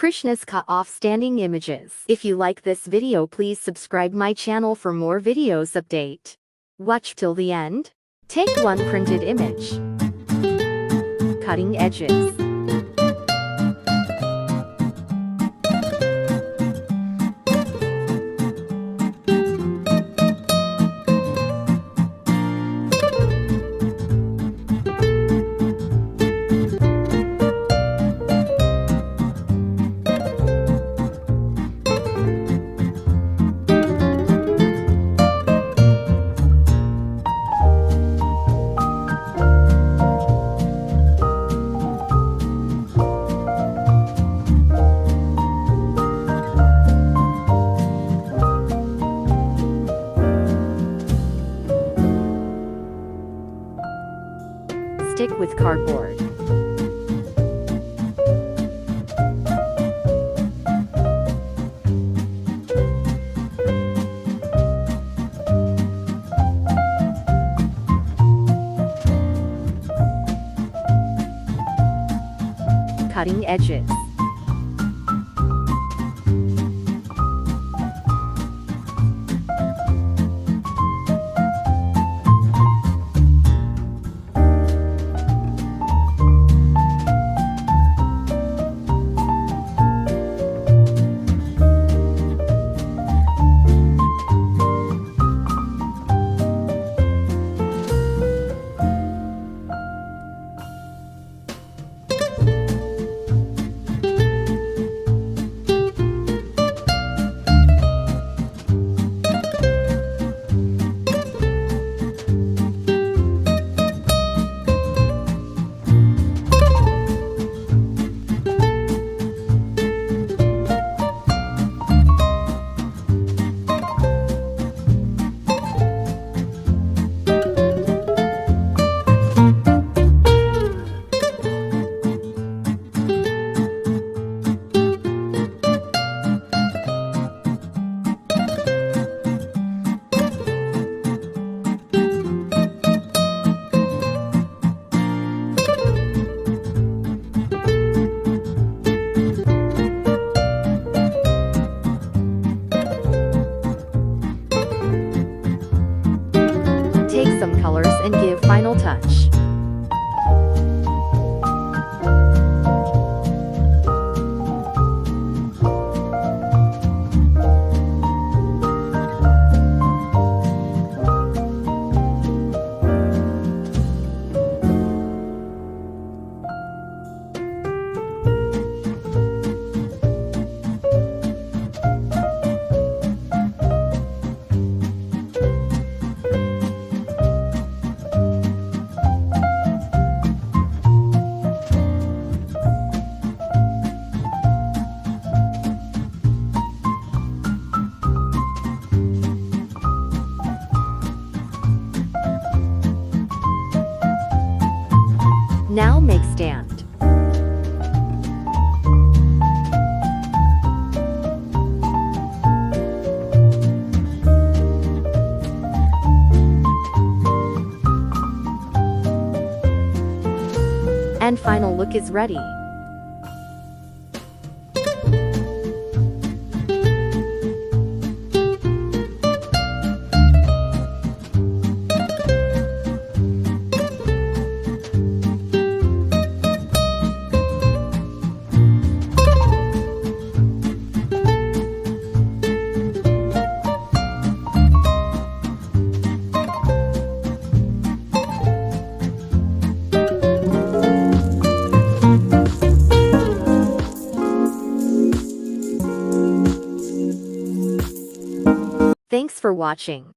Krishna's cut off standing images. If you like this video, please subscribe my channel for more videos update. Watch till the end. Take one printed image. Cutting edges. Stick with cardboard. Cutting edges. Take some colors and give final touch. Now make stand. And final look is ready. Thanks for watching.